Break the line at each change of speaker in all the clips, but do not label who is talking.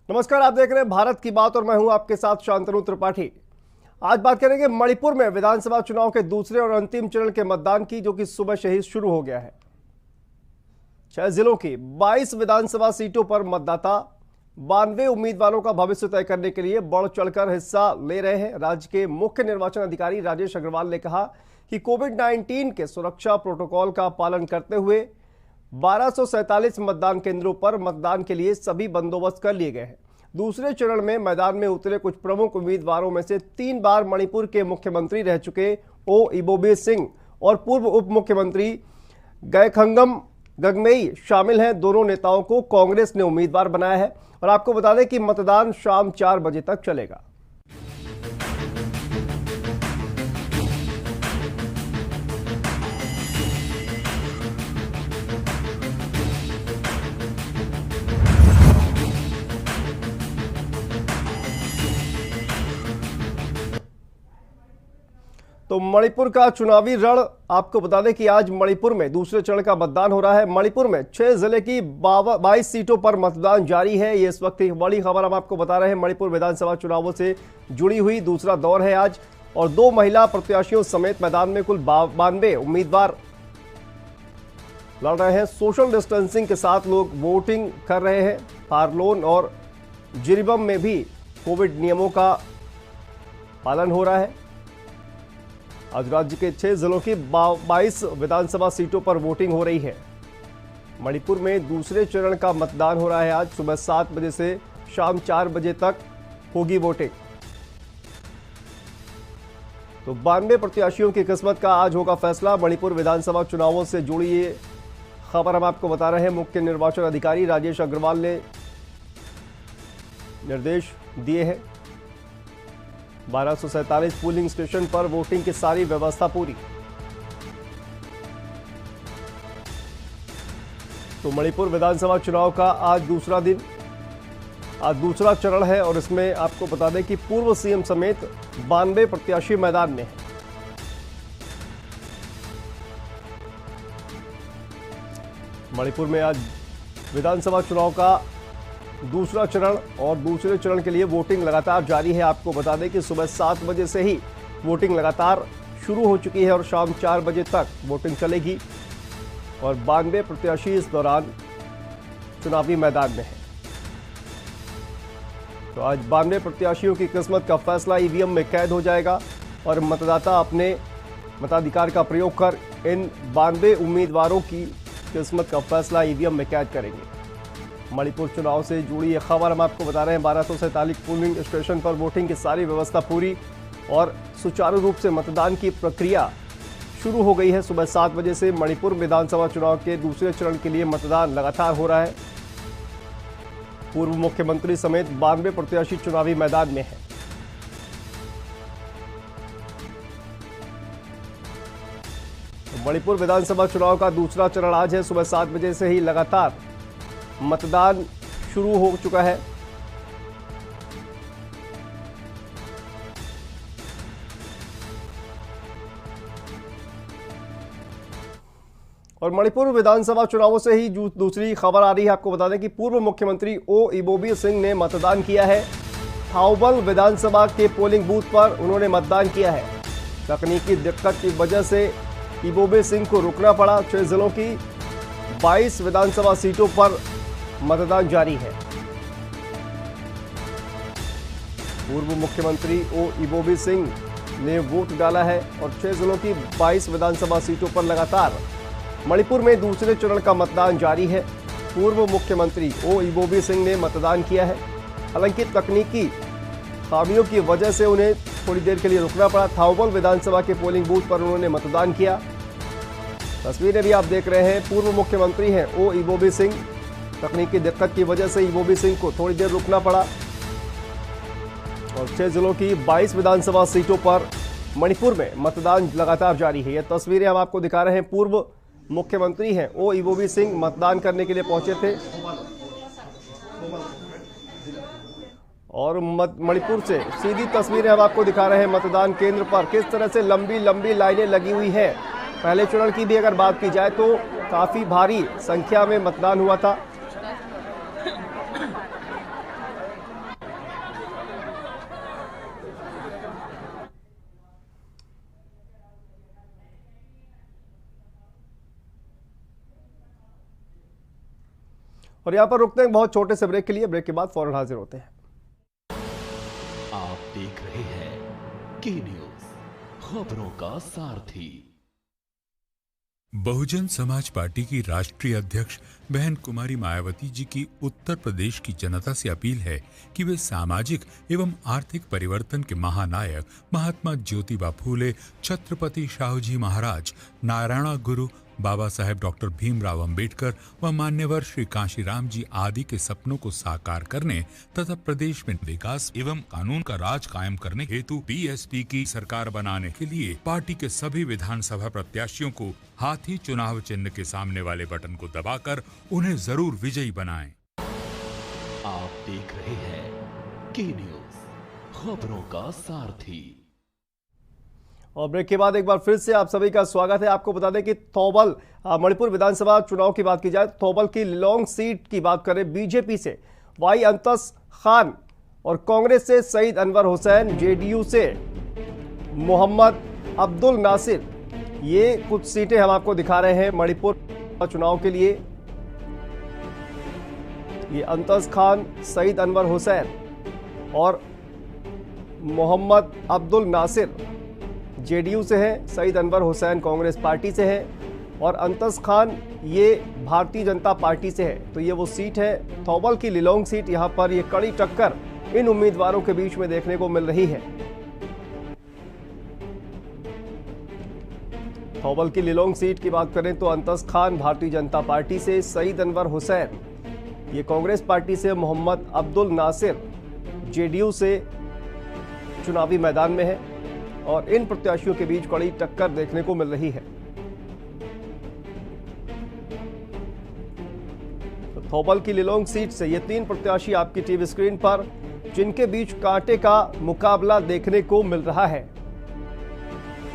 नमस्कार, आप देख रहे हैं भारत की बात और मैं हूं आपके साथ शांतनु त्रिपाठी। आज बात करेंगे मणिपुर में विधानसभा चुनाव के दूसरे और अंतिम चरण के मतदान की, जो कि सुबह से ही शुरू हो गया है। 6 जिलों की 22 विधानसभा सीटों पर मतदाता 92 उम्मीदवारों का भविष्य तय करने के लिए बढ़ चढ़कर हिस्सा ले रहे हैं। राज्य के मुख्य निर्वाचन अधिकारी राजेश अग्रवाल ने कहा कि कोविड-19 के सुरक्षा प्रोटोकॉल का पालन करते हुए 1247 मतदान केंद्रों पर मतदान के लिए सभी बंदोबस्त कर लिए गए हैं। दूसरे चरण में मैदान में उतरे कुछ प्रमुख उम्मीदवारों में से 3 बार मणिपुर के मुख्यमंत्री रह चुके ओ इबोबी सिंह और पूर्व उप मुख्यमंत्री गैखंगम गगमेई शामिल हैं। दोनों नेताओं को कांग्रेस ने उम्मीदवार बनाया है और आपको बता दें कि मतदान शाम 4 बजे तक चलेगा। तो मणिपुर का चुनावी रण, आपको बता दें कि आज मणिपुर में दूसरे चरण का मतदान हो रहा है। मणिपुर में 6 जिले की 22 सीटों पर मतदान जारी है। ये इस वक्त एक बड़ी खबर हम आपको बता रहे हैं। मणिपुर विधानसभा चुनावों से जुड़ी हुई दूसरा दौर है आज, और 2 महिला प्रत्याशियों समेत मैदान में कुल 92 उम्मीदवार लड़ रहे हैं। सोशल डिस्टेंसिंग के साथ लोग वोटिंग कर रहे हैं। पार्लोन और जिरीबम में भी कोविड नियमों का पालन हो रहा है। आज राज्य के 6 जिलों की 22 विधानसभा सीटों पर वोटिंग हो रही है। मणिपुर में दूसरे चरण का मतदान हो रहा है। आज सुबह 7 बजे से शाम 4 बजे तक होगी वोटिंग। तो 92 प्रत्याशियों की किस्मत का आज होगा फैसला। मणिपुर विधानसभा चुनावों से जुड़ी ये खबर हम आपको बता रहे हैं। मुख्य निर्वाचन अधिकारी राजेश अग्रवाल ने निर्देश दिए हैं। 1247 पोलिंग स्टेशन पर वोटिंग की सारी व्यवस्था पूरी। तो मणिपुर विधानसभा चुनाव का आज दूसरा दिन, आज दूसरा चरण है और इसमें आपको बता दें कि पूर्व सीएम समेत 92 प्रत्याशी मैदान में हैं। मणिपुर में आज विधानसभा चुनाव का दूसरा चरण और दूसरे चरण के लिए वोटिंग लगातार जारी है। आपको बता दें कि सुबह 7 बजे से ही वोटिंग लगातार शुरू हो चुकी है और शाम 4 बजे तक वोटिंग चलेगी, और 92 प्रत्याशी इस दौरान चुनावी मैदान में हैं। तो आज 92 प्रत्याशियों की किस्मत का फैसला ईवीएम में कैद हो जाएगा और मतदाता अपने मताधिकार का प्रयोग कर इन 92 उम्मीदवारों की किस्मत का फैसला ईवीएम में कैद करेंगे। मणिपुर चुनाव से जुड़ी ये खबर हम आपको बता रहे हैं। 1247 पोलिंग स्टेशन पर वोटिंग की सारी व्यवस्था पूरी और सुचारू रूप से मतदान की प्रक्रिया शुरू हो गई है। सुबह 7 बजे से मणिपुर विधानसभा चुनाव के दूसरे चरण के लिए मतदान लगातार हो रहा है। पूर्व मुख्यमंत्री समेत 92 प्रत्याशी चुनावी मैदान में हैं। तो मणिपुर विधानसभा चुनाव का दूसरा चरण आज है। सुबह 7 बजे से ही लगातार मतदान शुरू हो चुका है। और मणिपुर विधानसभा चुनावों से ही दूसरी खबर आ रही है। आपको बता दें कि पूर्व मुख्यमंत्री ओ इबोबी सिंह ने मतदान किया है। थाउबल विधानसभा के पोलिंग बूथ पर उन्होंने मतदान किया है। तकनीकी दिक्कत की वजह से इबोबी सिंह को रुकना पड़ा। 6 जिलों की 22 विधानसभा सीटों पर मतदान जारी है। पूर्व मुख्यमंत्री ओ इबोबी सिंह ने वोट डाला है और 6 जिलों की 22 विधानसभा सीटों पर लगातार मणिपुर में दूसरे चरण का मतदान जारी है। पूर्व मुख्यमंत्री ओ इबोबी सिंह ने मतदान किया है। हालांकि तकनीकी खामियों की वजह से उन्हें थोड़ी देर के लिए रुकना पड़ा। थाउबल विधानसभा के पोलिंग बूथ पर उन्होंने मतदान किया। तस्वीरें भी आप देख रहे हैं। पूर्व मुख्यमंत्री हैं ओ इबोबी सिंह। तकनीकी दिक्कत की वजह से इबोबी सिंह को थोड़ी देर रुकना पड़ा और 6 जिलों की 22 विधानसभा सीटों पर मणिपुर में मतदान लगातार जारी है। ये तस्वीरें हम आपको दिखा रहे हैं। पूर्व मुख्यमंत्री हैं ओ इबोबी सिंह मतदान करने के लिए पहुंचे थे और मणिपुर से सीधी तस्वीरें हम आपको दिखा रहे हैं। मतदान केंद्र पर किस तरह से लंबी लंबी लाइनें लगी हुई हैं। पहले चरण की भी अगर बात की जाए तो काफी भारी संख्या में मतदान हुआ था। और यहाँ पर रुकते हैं बहुत छोटे से ब्रेक के लिए। ब्रेक के बाद फौरन हाजिर होते हैं।
आप देख रहे हैं के न्यूज, खबरों का सारथी।
बहुजन समाज पार्टी की राष्ट्रीय अध्यक्ष बहन कुमारी मायावती जी की उत्तर प्रदेश की जनता से अपील है कि वे सामाजिक एवं आर्थिक परिवर्तन के महानायक महात्मा ज्योतिबा फूले, छत्रपति शाहू जी महाराज, नारायण गुरु बाबा साहेब डॉक्टर भीमराव अंबेडकर व मान्यवर श्री कांशीराम जी आदि के सपनों को साकार करने तथा प्रदेश में विकास एवं कानून का राज कायम करने हेतु बीएसपी की सरकार बनाने के लिए पार्टी के सभी विधानसभा प्रत्याशियों को हाथी चुनाव चिन्ह के सामने वाले बटन को दबाकर उन्हें जरूर विजयी बनाएं।
आप देख रहे हैं के न्यूज, खबरों का सारथी।
और ब्रेक के बाद एक बार फिर से आप सभी का स्वागत है। आपको बता दें कि थौबल मणिपुर विधानसभा चुनाव की बात की जाए, थौबल की लिलोंग सीट की बात करें, बीजेपी से वाई अंतस खान और कांग्रेस से सईद अनवर हुसैन, जेडीयू से मोहम्मद अब्दुल नासिर, ये कुछ सीटें हम आपको दिखा रहे हैं मणिपुर चुनाव के लिए। ये अंतस खान, सईद अनवर हुसैन और मोहम्मद अब्दुल नासिर जेडीयू से है, सईद अनवर हुसैन कांग्रेस पार्टी से है और अंतस खान ये भारतीय जनता पार्टी से है। तो ये वो सीट है थौबल की लिलोंग सीट। यहां पर ये कड़ी टक्कर इन उम्मीदवारों के बीच में देखने को मिल रही है। थौबल की लिलोंग सीट की बात करें तो अंतस खान भारतीय जनता पार्टी से, सईद अनवर हुसैन ये कांग्रेस पार्टी से, मोहम्मद अब्दुल नासिर जेडीयू से चुनावी मैदान में है और इन प्रत्याशियों के बीच कड़ी टक्कर देखने को मिल रही है। तो थौबल की लिलोंग सीट से ये तीन प्रत्याशी आपकी टीवी स्क्रीन पर, जिनके बीच कांटे का मुकाबला देखने को मिल रहा है।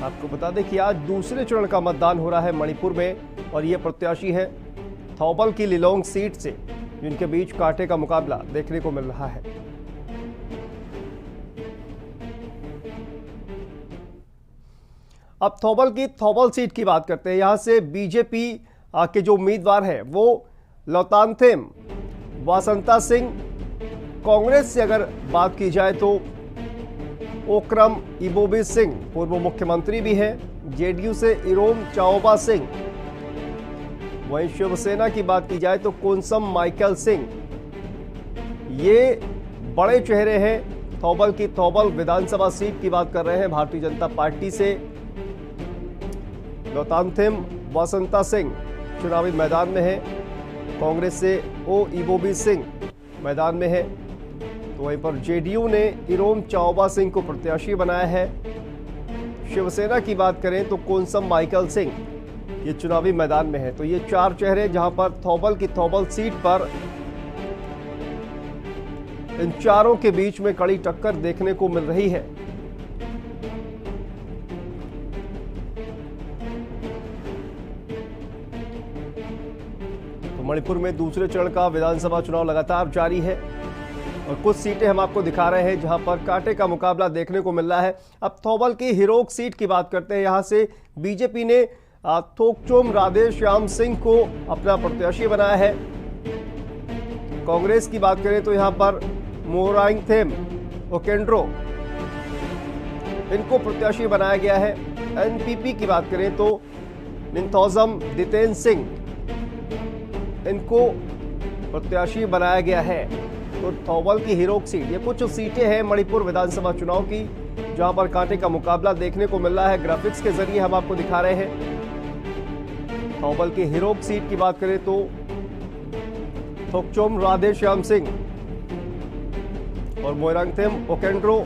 आपको बता दें कि आज दूसरे चरण का मतदान हो रहा है मणिपुर में और ये प्रत्याशी है थौबल की लिलोंग सीट से, जिनके बीच कांटे का मुकाबला देखने को मिल रहा है। अब थौबल सीट की बात करते हैं। यहां से बीजेपी के जो उम्मीदवार है वो लौतांथेम वासंता सिंह, कांग्रेस से अगर बात की जाए तो ओक्रम इबोबी सिंह पूर्व मुख्यमंत्री भी हैं, जेडीयू से इरोम चाओबा सिंह, वहीं शिवसेना की बात की जाए तो कोनसम माइकल सिंह। ये बड़े चेहरे हैं। थौबल विधानसभा सीट की बात कर रहे हैं भारतीय जनता पार्टी से। लौतांथेम वासंता सिंह चुनावी मैदान में है, कांग्रेस से ओ इबोबी सिंह मैदान में है। तो वहीं पर जेडीयू ने इरोम चाओबा सिंह को प्रत्याशी बनाया है। शिवसेना की बात करें तो कोनसम माइकल सिंह ये चुनावी मैदान में है। तो ये चार चेहरे जहां पर थौबल सीट पर इन चारों के बीच में कड़ी टक्कर देखने को मिल रही है। मणिपुर में दूसरे चरण का विधानसभा चुनाव लगातार जारी है और कुछ सीटें हम आपको दिखा रहे हैं जहां पर कांटे का मुकाबला देखने को मिल रहा है। अब थौबल की हिरोक सीट की बात करते हैं। यहां से बीजेपी ने थोकचोम राधेश्याम सिंह को अपना प्रत्याशी बनाया है। कांग्रेस की बात करें तो यहां पर मोरांगथेम ओकेंड्रो इनको प्रत्याशी बनाया गया है। एनपीपी की बात करें तो निंथौजम दितेन सिंह इनको प्रत्याशी बनाया गया है। तो थौबल की हिरोक सीट, ये कुछ सीटें हैं मणिपुर विधानसभा चुनाव की जहां पर कांटे का मुकाबला देखने को मिल रहा है। ग्राफिक्स के जरिए हम आपको दिखा रहे हैं। थौबल की हिरोक सीट की बात करें तो थोकचोम राधेश्याम सिंह और मोरांगथेम ओकेंड्रो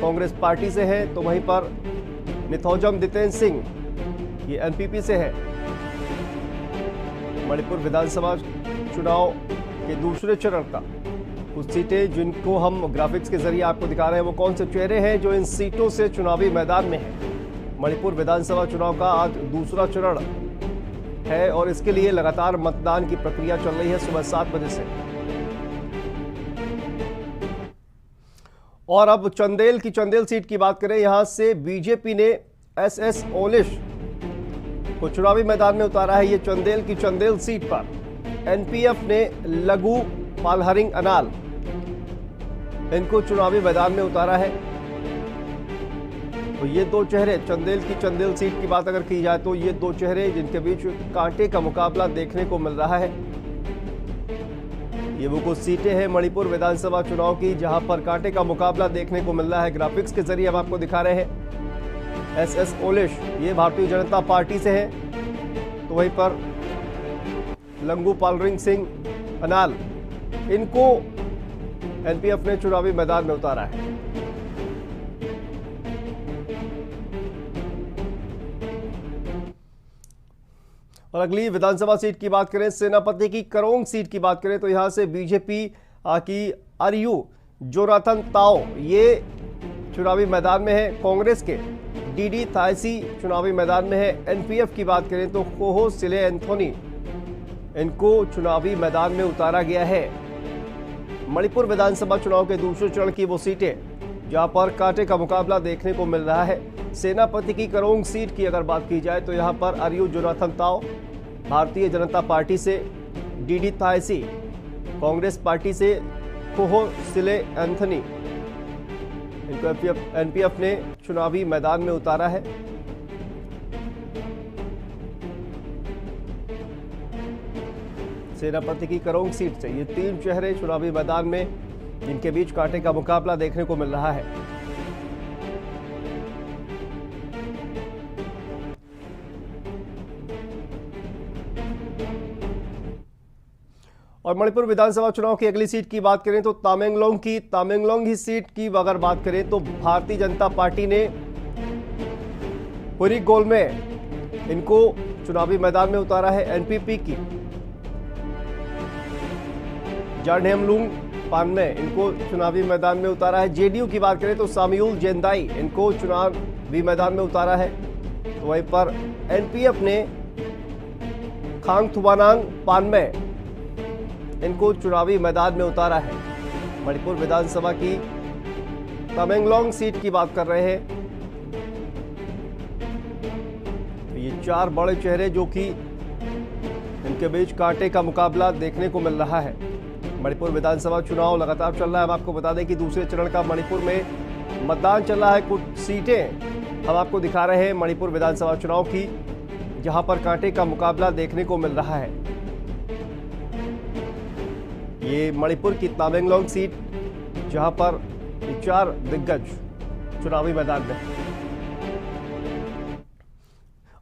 कांग्रेस पार्टी से है। तो वहीं पर निथौजम दितेन सिंह ये एनपीपी से है। मणिपुर विधानसभा चुनाव के दूसरे चरण का कुछ सीटें जिनको हम ग्राफिक्स के जरिए आपको दिखा रहे हैं, वो कौन से चेहरे हैं जो इन सीटों से चुनावी मैदान में हैं। मणिपुर विधानसभा चुनाव का आज दूसरा चरण है और इसके लिए लगातार मतदान की प्रक्रिया चल रही है सुबह 7 बजे से। और अब चंदेल सीट की बात करें, यहां से बीजेपी ने एसएस ओलिश को चुनावी मैदान में उतारा है। ये चंदेल सीट पर एनपीएफ ने लघु पालहरिंग अनाल इनको चुनावी मैदान में उतारा है। तो ये दो चेहरे, चंदेल सीट की बात अगर की जाए तो ये दो चेहरे जिनके बीच कांटे का मुकाबला देखने को मिल रहा है। ये वो कुछ सीटें हैं मणिपुर विधानसभा चुनाव की जहां पर कांटे का मुकाबला देखने को मिल रहा है। ग्राफिक्स के जरिए हम आपको दिखा रहे हैं। एसएस ओलिश ये भारतीय जनता पार्टी से हैं, तो वहीं पर लंगू पालरिंग सिंह अनाल इनको एनपीएफ ने चुनावी मैदान में उतारा है। और अगली विधानसभा सीट की बात करें, सेनापति की करोंग सीट की बात करें तो यहां से बीजेपी की आरयू जोनाथन ताओ ये चुनावी मैदान में है। कांग्रेस के डीडी थायसी चुनावी मैदान में है। एनपीएफ की बात करें तो कोहो सिले एंथोनी इनको चुनावी मैदान में उतारा गया है। मणिपुर विधानसभा चुनाव के दूसरे चरण की वो सीटें जहां पर कांटे का मुकाबला देखने को मिल रहा है। सेनापति की करोंग सीट की अगर बात की जाए तो यहां पर आरयू जोनाथन ताओ भारतीय जनता पार्टी से, डीडी थायसी कांग्रेस पार्टी से, कोहो सिले एंथनी इनको एनपीएफ ने चुनावी मैदान में उतारा है। सेनापति की करोंग सीट से ये तीन चेहरे चुनावी मैदान में जिनके बीच कांटे का मुकाबला देखने को मिल रहा है। और मणिपुर विधानसभा चुनाव की अगली सीट की बात करें तो तामेंगलोंग ही सीट की अगर बात करें तो भारतीय जनता पार्टी ने हुरिगोल में इनको चुनावी मैदान में उतारा है। एनपीपी की जार्नहेमलुंग पानमे इनको चुनावी मैदान में उतारा है। जेडीयू की बात करें तो साम्यूल जेंदाई इनको चुनावी मैदान में उतारा है। तो वहीं पर एनपीएफ ने खांगथुबानांग पानमे इनको चुनावी मैदान में उतारा है। मणिपुर विधानसभा की तमेंगलोंग सीट की बात कर रहे हैं। तो ये चार बड़े चेहरे जो कि इनके बीच कांटे का मुकाबला देखने को मिल रहा है। मणिपुर विधानसभा चुनाव लगातार चल रहा है। हम आपको बता दें कि दूसरे चरण का मणिपुर में मतदान चल रहा है। कुछ सीटें हम आपको दिखा रहे हैं मणिपुर विधानसभा चुनाव की जहां पर कांटे का मुकाबला देखने को मिल रहा है। ये मणिपुर की तामेंगलोंग सीट जहां पर चार दिग्गज चुनावी मैदान में।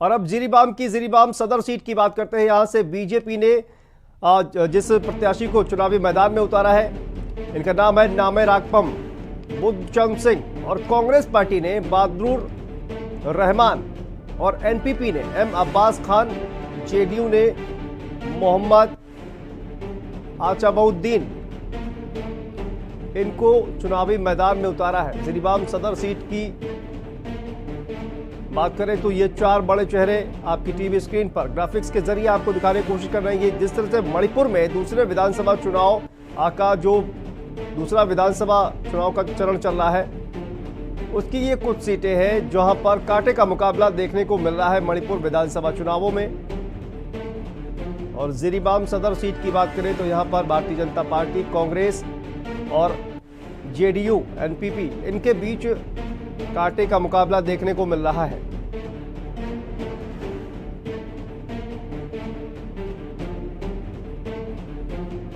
और अब जिरीबाम सदर सीट की बात करते हैं। यहां से बीजेपी ने जिस प्रत्याशी को चुनावी मैदान में उतारा है इनका नाम है नामे रागपम बुद्धचंद सिंह। और कांग्रेस पार्टी ने बहादुर रहमान और एनपीपी ने एम अब्बास खान, जेडीयू ने मोहम्मद आचाबउद्दीन इनको चुनावी मैदान में उतारा है। जिरीबाम सदर सीट की बात करें तो ये चार बड़े चेहरे आपकी टीवी स्क्रीन पर ग्राफिक्स के जरिए आपको दिखाने की कोशिश कर रहे हैं। ये जिस तरह से मणिपुर में दूसरे विधानसभा चुनाव का जो दूसरा विधानसभा चुनाव का चरण चल रहा है उसकी ये कुछ सीटें हैं जहां पर कांटे का मुकाबला देखने को मिल रहा है मणिपुर विधानसभा चुनावों में। और जिरीबाम सदर सीट की बात करें तो यहां पर भारतीय जनता पार्टी, कांग्रेस और जेडीयू, एनपीपी इनके बीच कांटे का मुकाबला देखने को मिल रहा है।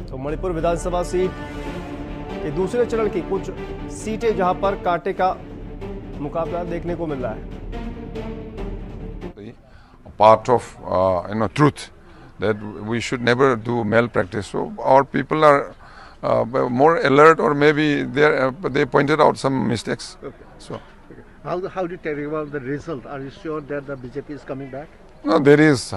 तो मणिपुर विधानसभा सीट के दूसरे चरण की कुछ सीटें जहां पर कांटे का मुकाबला देखने को मिल रहा है।
Part of truth that we should never do malpractice. So our people are more alert, or maybe they pointed out some mistakes.
Okay.
So
How do you tell about the result? Are you sure that the BJP is coming back?
no, there is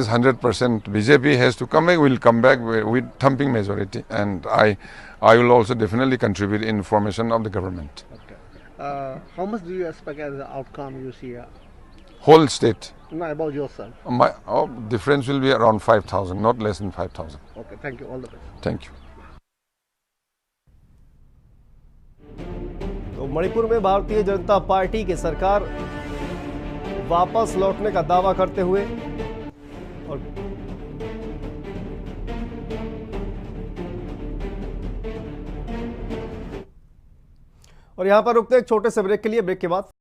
100%. BJP has to come back. Will come back with thumping majority, and I will also definitely contribute in formation of the government.
Okay. How much do you expect as the outcome you see?
Whole state.
No, about yourself.
My difference will be around 5,000, not less than 5,000.
Okay, thank you. All the best.
Thank you.
तो मणिपुर में Bharatiya Janata party की सरकार वापस लौटने का दावा करते हुए और और यहां पर रुकते हैं एक छोटे से ब्रेक के लिए। ब्रेक के बाद